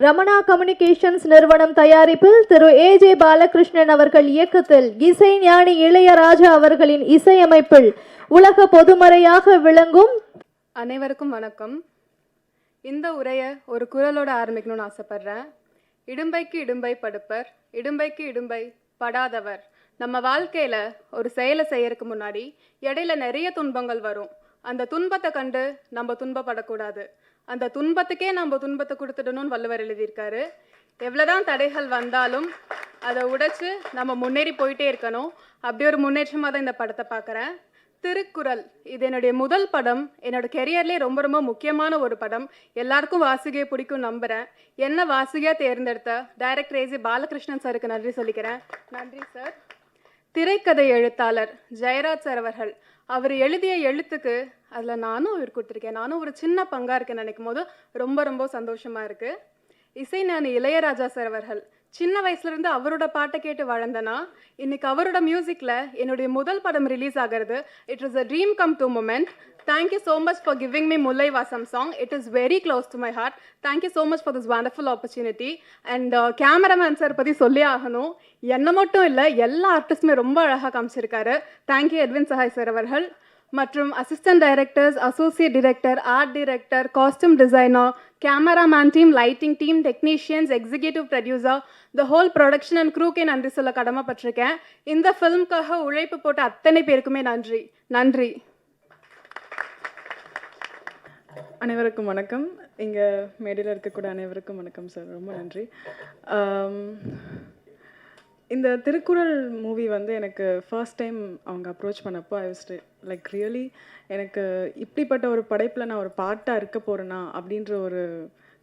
Ramana communications நிறுவனம் தயாரிப்பில் திரு AJ Balakrishnan அவர்கள் இயக்கத்தில் இசை ஞானி இளையராஜா அவர்களின் இசையமைப்பில் உலக பொதுமறையாக விளங்கும். அனைவருக்கும் வணக்கம். இந்த உரையை ஒரு குரலோட ஆரம்பிக்கணும்னு ஆசைப்படுறேன். இடும்பைக்கு இடும்பை படுப்பர், இடும்பைக்கு இடும்பை படாதவர். நம்ம வாழ்க்கையில் ஒரு செயலை செய்யறதுக்கு முன்னாடி இடையில நிறைய துன்பங்கள் வரும். அந்த துன்பத்தை கண்டு நம்ம துன்பப்படக்கூடாது. அந்த துன்பத்துக்கே நம்ம துன்பத்தை கொடுத்துடணும்னு வள்ளுவர் எழுதியிருக்காரு. எவ்வளோதான் தடைகள் வந்தாலும் அதை உடைச்சு நம்ம முன்னேறி போயிட்டே இருக்கணும். அப்படி ஒரு முன்னேற்றமாக தான் இந்த படத்தை பார்க்குறேன். திருக்குறள் இது என்னுடைய முதல் படம். என்னோட கெரியர்லேயே ரொம்ப ரொம்ப முக்கியமான ஒரு படம். எல்லாருக்கும் வாசிகையை பிடிக்கும் நம்புகிறேன். என்ன வாசிகையாக தேர்ந்தெடுத்த டைரக்டர் ஏஜே பாலகிருஷ்ணன் சாருக்கு நன்றி சொல்லிக்கிறேன். நன்றி சார். திரைக்கதை எழுத்தாளர் ஜெயராஜ் சார் அவர்கள், அவர் எழுதிய எழுத்துக்கு அதில் நானும் அவர் கொடுத்துருக்கேன். நானும் ஒரு சின்ன பங்காக இருக்கேன்னு நினைக்கும் போது ரொம்ப ரொம்ப சந்தோஷமாக இருக்குது. இசை ஞானி இளையராஜா சார் அவர்கள், சின்ன வயசுலேருந்து அவரோட பாட்டை கேட்டு வளர்ந்தனா இன்னைக்கு அவரோட மியூசிக்கில் என்னுடைய முதல் படம் ரிலீஸ் ஆகிறது. It is a dream come true moment. Thank you so much for giving me Mullai Vasam song. It is very close to my heart. Thank you so much for this wonderful opportunity. And cameraman sir பற்றி சொல்லி ஆகணும். என்ன மட்டும் இல்லை, எல்லா ஆர்டிஸ்டுமே ரொம்ப அழகாக காமிச்சிருக்காரு. தேங்க்யூ எட்வின் சஹாய் சார் அவர்கள் மற்றும் assistant directors, associate director, art director, costume designer, cameraman team, lighting team, technicians, executive producer, the whole production and க்ரூக்கே நன்றி சொல்ல கடமைப்பட்டிருக்கேன். இந்த ஃபிலிம்காக உழைப்பு போட்ட அத்தனை பேருக்குமே நன்றி. நன்றி. அனைவருக்கும் வணக்கம். இங்கே மேடையில் இருக்கக்கூடிய அனைவருக்கும் வணக்கம் சார். ரொம்ப நன்றி. இந்த திருக்குறள் மூவி வந்து எனக்கு ஃபர்ஸ்ட் டைம் அவங்க அப்ரோச் பண்ணப்போ ஐ வாஸ் லைக் ரியலி, எனக்கு இப்படிப்பட்ட ஒரு படைப்பில் நான் ஒரு பார்ட்டாக இருக்க போகிறேன்னா அப்படின்ற ஒரு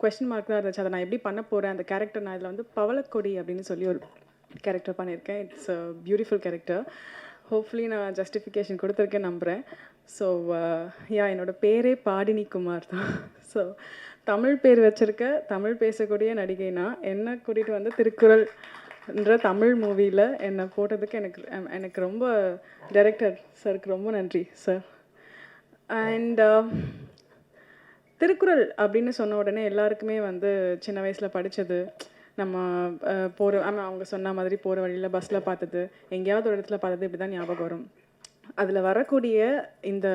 கொஸ்டின் மார்க் தான் இருந்துச்சு. அதை நான் எப்படி பண்ண போகிறேன், அந்த கேரக்டர் நான் இதில் வந்து பவளக்கொடி அப்படின்னு சொல்லி ஒரு கேரக்டர் பண்ணியிருக்கேன். It's a beautiful character. Hopefully நான் ஜஸ்டிஃபிகேஷன் கொடுத்துருக்கேன் நம்புகிறேன். ஸோ என்னோடய பேரே பாடினி குமார் தான். ஸோ தமிழ் பேர் வச்சுருக்க, தமிழ் பேசக்கூடிய நடிகைனா என்னை கூட்டிகிட்டு வந்து திருக்குறள்ன்ற தமிழ் மூவியில் என்னை போட்டதுக்கு எனக்கு ரொம்ப டைரக்டர் சாருக்கு ரொம்ப நன்றி சார். அண்ட் திருக்குறள் அப்படின்னு சொன்ன உடனே எல்லாருக்குமே வந்து சின்ன வயசில் படித்தது, நம்ம போகிற அவங்க சொன்ன மாதிரி போகிற வழியில் பஸ்ஸில் பார்த்தது, எங்கேயாவது ஒரு இடத்துல பார்த்தது, இப்படி தான் ஞாபகம் வரும். அதில் வரக்கூடிய இந்த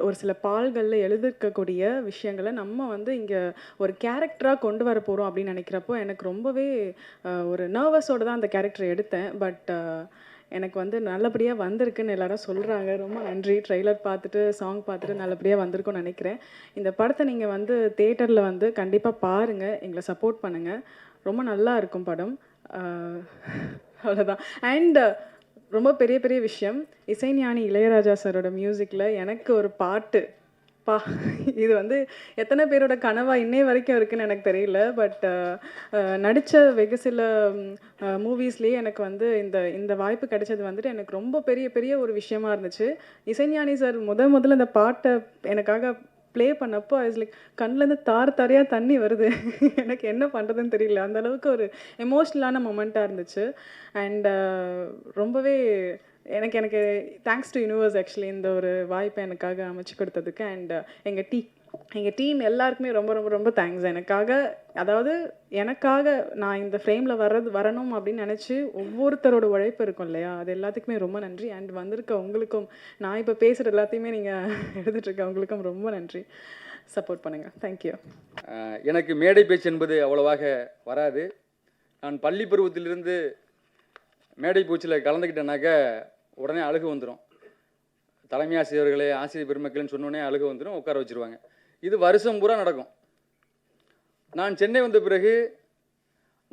ஒரு சில பால்களில் எழுதிருக்கக்கூடிய விஷயங்களை நம்ம வந்து இங்கே ஒரு கேரக்டராக கொண்டு வர போகிறோம் அப்படின்னு நினைக்கிறப்போ எனக்கு ரொம்பவே ஒரு நர்வஸோடு தான் அந்த கேரக்டரை எடுத்தேன். பட் எனக்கு வந்து நல்லபடியாக வந்திருக்குன்னு எல்லாரும் சொல்கிறாங்க. ரொம்ப நன்றி. ட்ரெய்லர் பார்த்துட்டு, சாங் பார்த்துட்டு நல்லபடியாக வந்திருக்குன்னு நினைக்கிறேன். இந்த படத்தை நீங்கள் வந்து தேட்டரில் வந்து கண்டிப்பாக பாருங்கள், எங்களை சப்போர்ட் பண்ணுங்கள். ரொம்ப நல்லா இருக்கும் படம். அவ்வளோதான். அண்ட் ரொம்ப பெரிய பெரிய விஷயம், இசைஞானி இளையராஜா சாரோட மியூசிக்கில் எனக்கு ஒரு பாட்டு இது வந்து எத்தனை பேரோட கனவாக இன்னே வரைக்கும் இருக்குன்னு எனக்கு தெரியல. பட் நடித்த வெகு சில மூவிஸ்லேயே எனக்கு வந்து இந்த வாய்ப்பு கிடைச்சது வந்துட்டு எனக்கு ரொம்ப பெரிய பெரிய ஒரு விஷயமா இருந்துச்சு. இசைஞானி சார் முதல்ல இந்த பாட்டை எனக்காக ப்ளே பண்ணப்போ ஐ வாஸ் லைக், கண்ணிலேருந்து தாரையாக தண்ணி வருது. எனக்கு என்ன பண்ணுறதுன்னு தெரியல. அந்தளவுக்கு ஒரு எமோஷ்னலான மொமெண்ட்டாக இருந்துச்சு. அண்ட் ரொம்பவே எனக்கு தேங்க்ஸ் டு யூனிவர்ஸ் ஆக்சுவலி இந்த ஒரு வாய்ப்பை எனக்காக அமைச்சு கொடுத்ததுக்கு. அண்ட் எங்கள் டீம் எல்லாருக்குமே ரொம்ப ரொம்ப ரொம்ப தேங்க்ஸ். எனக்காக நான் இந்த ஃப்ரேமில் வரணும் அப்படின்னு நினச்சி ஒவ்வொருத்தரோட உழைப்பு இருக்கும் இல்லையா, அது எல்லாத்துக்குமே ரொம்ப நன்றி. அண்ட் வந்திருக்க உங்களுக்கும், நான் இப்போ பேசுகிற எல்லாத்தையுமே நீங்கள் எடுத்துகிட்ருக்க உங்களுக்கும் ரொம்ப நன்றி. சப்போர்ட் பண்ணுங்கள். தேங்க்யூ. எனக்கு மேடை பேச்சு என்பது அவ்வளவாக வராது. நான் பள்ளி பருவத்திலிருந்து மேடை பூச்சில் கலந்துக்கிட்டேனாக்க உடனே அழுகு வந்துடும். தலைமை ஆசிரியர்களே, ஆசிரியர் பெருமக்கள்னு சொன்னோடனே அழுகு வந்துடும், உட்கார வச்சுருவாங்க. இது வருஷம் பூரா நடக்கும். நான் சென்னை வந்த பிறகு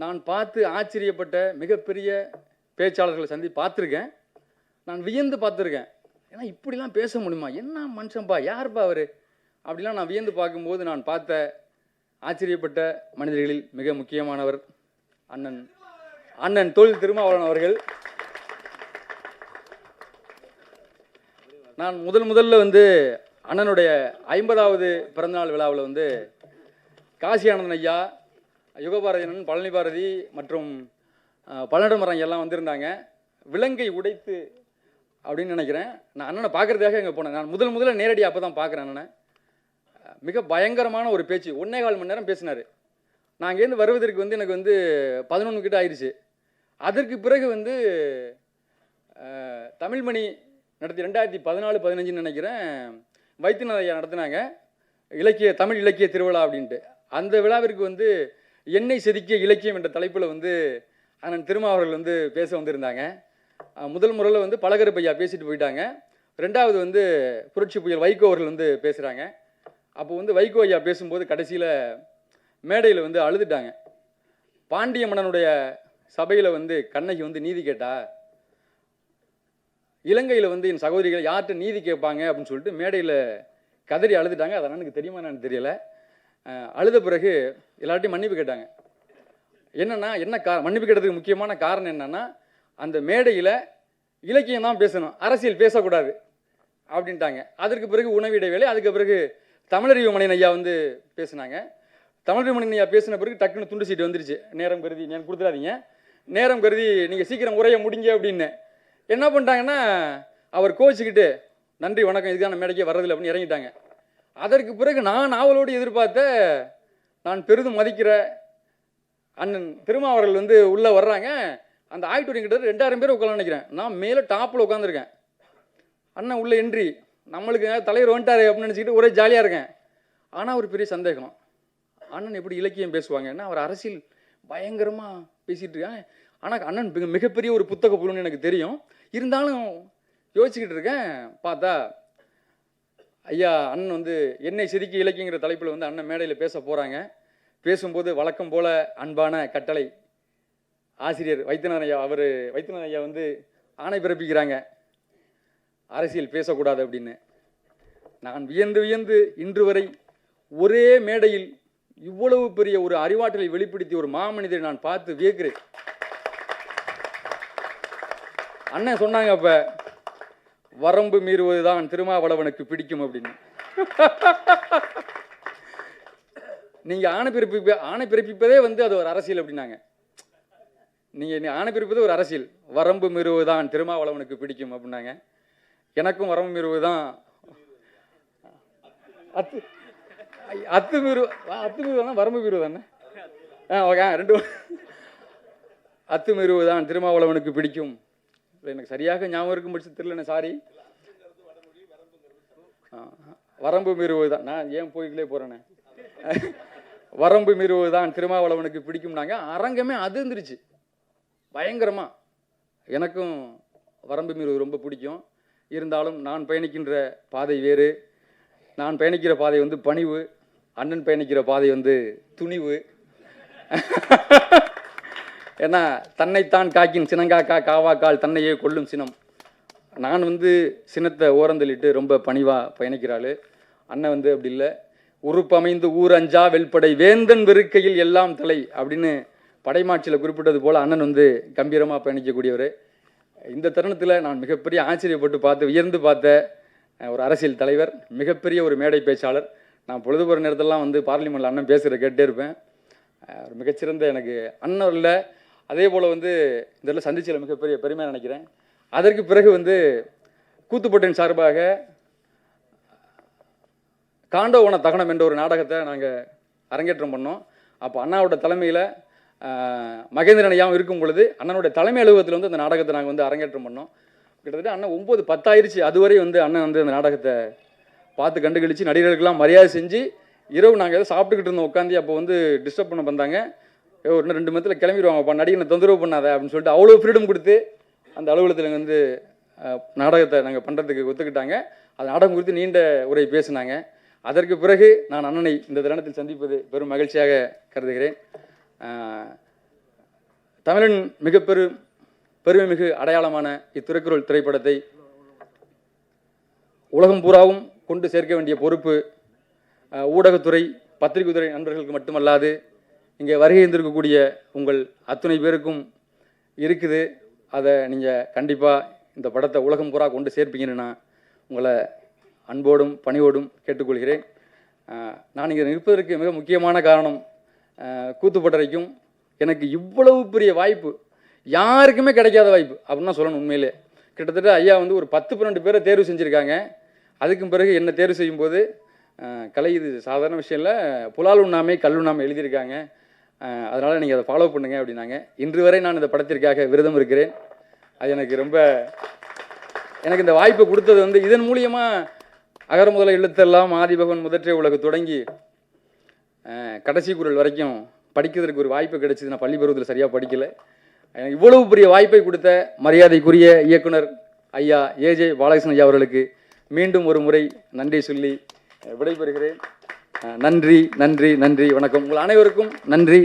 நான் பார்த்து ஆச்சரியப்பட்ட மிகப்பெரிய பேச்சாளர்களை பார்த்துருக்கேன். நான் வியந்து பார்த்துருக்கேன். ஏன்னா இப்படிலாம் பேச முடியுமா, என்ன மனுஷன்ப்பா, யார்ப்பா அவர், அப்படிலாம் நான் வியந்து பார்க்கும்போது நான் பார்த்த ஆச்சரியப்பட்ட மனிதர்களில் மிக முக்கியமானவர் அண்ணன் தொல் திருமாவளவன் அவர்கள். நான் முதல்ல வந்து அண்ணனுடைய 50வது பிறந்தநாள் விழாவில் வந்து காசி ஆனந்தன் ஐயா, யுகபாரதி அண்ணன், பழனி பாரதி மற்றும் பழனிடமரம் எல்லாம் வந்திருந்தாங்க. விலங்கை உடைத்து அப்படின்னு நினைக்கிறேன். நான் அண்ணனை பார்க்குறதுக்காக இங்கே போனேன். நான் முதல்ல நேரடியாக அப்போ தான் பார்க்குறேன் அண்ணனை. மிக பயங்கரமான ஒரு பேச்சு, 1.25 மணி நேரம் பேசினார். நான் அங்கேருந்து வருவதற்கு வந்து எனக்கு வந்து 11 கிட்ட ஆயிடுச்சு. அதற்கு பிறகு வந்து தமிழ்மணி நடத்தி 2014-15 நினைக்கிறேன், வைத்தியநாத ஐயா நடத்தினாங்க தமிழ் இலக்கிய திருவிழா அப்படின்ட்டு. அந்த விழாவிற்கு வந்து என்னை செதுக்கிய இலக்கியம் என்ற தலைப்பில் வந்து அண்ணன் திருமாவர்கள் வந்து பேச வந்திருந்தாங்க. முதல் முறையில் வந்து பழகருப்பு ஐயா பேசிட்டு போயிட்டாங்க. ரெண்டாவது வந்து புரட்சி புயல் வைகோ அவர்கள் வந்து பேசுகிறாங்க. அப்போ வந்து வைகோ ஐயா பேசும்போது கடைசியில் மேடையில் வந்து அழுதுட்டாங்க. பாண்டிய மன்னனுடைய சபையில் வந்து கண்ணகி வந்து நீதி கேட்டா, இலங்கையில் வந்து என் சகோதரிகள் யார்கிட்ட நீதி கேட்பாங்க அப்படின்னு சொல்லிட்டு மேடையில் கதறி அழுதுட்டாங்க. அது எனக்கு தெரியுமா என்னன்னு தெரியல. அழுத பிறகு எல்லார்ட்டையும் மன்னிப்பு கேட்டாங்க. என்னன்னா மன்னிப்பு கேட்டதுக்கு முக்கியமான காரணம் என்னன்னா, அந்த மேடையில் இலக்கியம் தான் பேசணும், அரசியல் பேசக்கூடாது அப்படின்ட்டாங்க. அதற்கு பிறகு உணவு இடைவேளை. அதுக்கு பிறகு தமிழறிவு மணியன் ஐயா வந்து பேசினாங்க. தமிழறிவு மணியன் ஐயா பேசின பிறகு டக்குன்னு துண்டு சீட்டு வந்துருச்சு. நேரம் கருதி எனக்கு கொடுத்துடாதீங்க, நேரம் கருதி நீங்கள் சீக்கிரம் உரைய முடிங்க அப்படின்னு. என்ன பண்ணிட்டாங்கன்னா, அவர் கோச்சிக்கிட்டு நன்றி வணக்கம் இதுக்கான மேடைக்கே வர்றதில்லை அப்படின்னு இறங்கிட்டாங்க. அதற்கு பிறகு நான் ஆவலோடு எதிர்பார்த்த, நான் பெரிதும் மதிக்கிற அண்ணன் திருமாவர்கள் வந்து உள்ளே வர்றாங்க. அந்த ஆடிட்டோரியம் கிட்ட 2000 பேர் உட்காந்து நினைக்கிறேன். நான் மேலே டாப்பில் உட்காந்துருக்கேன். அண்ணன் உள்ள என்ட்ரி, நம்மளுக்கு தலைவர் வந்துட்டாரு அப்படின்னு நினச்சிக்கிட்டு ஒரே ஜாலியாக இருக்கேன். ஆனால் ஒரு பெரிய சந்தேகம், அண்ணன் எப்படி இலக்கியம் பேசுவாங்கன்னா, அவர் அரசியல் பயங்கரமாக பேசிகிட்டு இருக்காங்க. ஆனால் அண்ணன் மிகப்பெரிய ஒரு புத்தக புலன்னு எனக்கு தெரியும். இருந்தாலும் யோசிச்சுக்கிட்டு இருக்கேன். பார்த்தா ஐயா அண்ணன் வந்து என்னை செதுக்கி இலக்கியங்கிற தலைப்பில் வந்து அண்ணன் மேடையில் பேச போகிறாங்க. பேசும்போது வழக்கம் போல் அன்பான கட்டளை ஆசிரியர் வைத்தியநாதன் ஐயா வந்து ஆணை பிறப்பிக்கிறாங்க, அரசியல் பேசக்கூடாது அப்படின்னு. நான் வியந்து வியந்து இன்று வரை ஒரே மேடையில் இவ்வளவு பெரிய ஒரு அறிவாற்றலை வெளிப்படுத்தி ஒரு மாமனிதரை நான் பார்த்து வியக்கிறேன். அண்ணன் சொன்னாங்க, அப்ப வரம்பு மீறுவதுதான் திருமாவளவனுக்கு பிடிக்கும் அப்படின்னு. நீங்க ஆணை பிறப்பிப்பதே வந்து அது ஒரு அரசியல் அப்படின்னாங்க. நீங்க ஆணை பிறப்பிப்பதே ஒரு அரசியல், வரம்பு மீறுவதுதான் திருமாவளவனுக்கு பிடிக்கும் அப்படின்னாங்க. எனக்கும் வரம்பு மீறுவதுதான் அத்துமீறுவதான் வரம்பு மீறுவதானே. ஓகே, ரெண்டு அத்துமீறுவதுதான் திருமாவளவனுக்கு பிடிக்கும். எனக்கு சரியாக ஞாபகம் இருக்கும் பட்சம் தெரியல, சாரி. வரம்பு மீறுவதுதான், நான் ஏன் போய்களே போறேனே. வரம்பு மீறுவதுதான் திருமாவளவனுக்கு பிடிக்கும்னாங்க. அரங்கமே அதிர்ந்துருச்சு பயங்கரமா. எனக்கும் வரம்பு மீறுவது ரொம்ப பிடிக்கும். இருந்தாலும் நான் பயணிக்கின்ற பாதை வேறு. நான் பயணிக்கிற பாதை வந்து பணிவு, அண்ணன் பயணிக்கிற பாதை வந்து துணிவு. ஏன்னா தன்னைத்தான் காக்கின் சினங்காக்கா காவாக்கால் தன்னையே கொல்லும் சினம். நான் வந்து சினத்தை ஓரந்தள்ளிட்டு ரொம்ப பணிவாக பயணிக்கிறாள். அண்ணன் வந்து அப்படி இல்லை. உறுப்பமைந்து ஊர் அஞ்சா வெல்படை வேந்தன் வெறுக்கையில் எல்லாம் தலை அப்படின்னு படைமாட்சியில் குறிப்பிட்டது போல் அண்ணன் வந்து கம்பீரமாக பயணிக்கக்கூடியவர். இந்த தருணத்தில் நான் மிகப்பெரிய ஆச்சரியப்பட்டு வியந்து பார்த்த ஒரு அரசியல் தலைவர், மிகப்பெரிய ஒரு மேடை பேச்சாளர். நான் பொழுதுபோகிற நேரத்திலலாம் வந்து பார்லிமெண்ட்டில் அண்ணன் பேசுகிற கேட்டே இருப்பேன். ஒரு மிகச்சிறந்த எனக்கு அண்ணன் இல்லை. அதே போல் வந்து இந்த சந்திச்சில் மிகப்பெரிய பெருமையாக நினைக்கிறேன். அதற்கு பிறகு வந்து கூத்துப்பட்டின் சார்பாக காண்டோவன தகனம் என்ற ஒரு நாடகத்தை நாங்கள் அரங்கேற்றம் பண்ணோம். அப்போ அண்ணாவோட தலைமையில் மகேந்திரன் ஐயாவும் இருக்கும் பொழுது அண்ணனோட தலைமை அலுவலகத்தில் வந்து அந்த நாடகத்தை நாங்கள் வந்து அரங்கேற்றம் பண்ணோம். கிட்டத்தட்ட அண்ணன் 9-10 ஆயிடுச்சு. அதுவரை வந்து அண்ணன் வந்து அந்த நாடகத்தை பார்த்து கண்டுகளித்து நடிகர்களுக்கெல்லாம் மரியாதை செஞ்சு இரவு நாங்கள் எதாவது சாப்பிட்டுக்கிட்டு இருந்தோம் உட்காந்து. அப்போ வந்து டிஸ்டர்ப் பண்ண வந்தாங்க. ஒரு 2 மணி கிளம்பிடுவாங்கப்பா, நடிகனை தொந்தரவு பண்ணாத அப்படின்னு சொல்லிட்டு அவ்வளோ ஃப்ரீடம் கொடுத்து அந்த அலுவலகத்தில் வந்து நாடகத்தை நாங்கள் பண்ணுறதுக்கு ஒத்துக்கிட்டாங்க. அந்த நாடகம் குறித்து நீண்ட உரை பேசினாங்க. அதற்கு பிறகு நான் அண்ணனை இந்த தருணத்தில் சந்திப்பது பெரும் மகிழ்ச்சியாக கருதுகிறேன். தமிழின் பெருமைமிகு அடையாளமான இத்திருக்குறள் திரைப்படத்தை உலகம் பூராவும் கொண்டு சேர்க்க வேண்டிய பொறுப்பு ஊடகத்துறை, பத்திரிகைத்துறை நண்பர்களுக்கு மட்டுமல்லாது இங்கே வருகை இருந்திருக்கக்கூடிய உங்கள் அத்துணை பேருக்கும் இருக்குது. அதை நீங்கள் கண்டிப்பாக இந்த படத்தை உலகம் பூரா கொண்டு சேர்ப்பீங்கன்னு நான் உங்களை அன்போடும் பணிவோடும் கேட்டுக்கொள்கிறேன். நான் இங்கே நிற்பதற்கு மிக முக்கியமான காரணம், கூத்துப்பட்டறைக்கும் எனக்கு இவ்வளவு பெரிய வாய்ப்பு யாருக்குமே கிடைக்காத வாய்ப்பு அப்படின்னு தான் சொல்லணும். உண்மையிலே கிட்டத்தட்ட ஐயா வந்து ஒரு 10-12 பேரை தேர்வு செஞ்சுருக்காங்க. அதுக்கும் பிறகு என்ன தேர்வு செய்யும்போது கலை இது சாதாரண விஷயம் இல்லை, புலால் உண்ணாமை கல் உண்ணாமை எழுதியிருக்காங்க. அதனால் நீங்கள் அதை ஃபாலோ பண்ணுங்க அப்படின்னாங்க. இன்று வரை நான் இந்த படத்திற்காக விரதம் இருக்கிறேன். அது எனக்கு இந்த வாய்ப்பை கொடுத்தது வந்து இதன் மூலியமாக அகர முதல எழுத்தெல்லாம் ஆதிபகவன் முதற்றே உலகு தொடங்கி கடைசி குறள் வரைக்கும் படிக்கிறதுக்கு ஒரு வாய்ப்பு கிடைச்சிது. நான் பள்ளி பருவத்தில் சரியாக படிக்கலை. எனக்கு இவ்வளவு பெரிய வாய்ப்பை கொடுத்த மரியாதைக்குரிய இயக்குனர் ஐயா ஏஜே பாலகிருஷ்ணன் ஐயா அவர்களுக்கு மீண்டும் ஒரு முறை நன்றி சொல்லி விடைபெறுகிறேன். நன்றி நன்றி நன்றி, வணக்கம். உங்கள் அனைவருக்கும் நன்றி.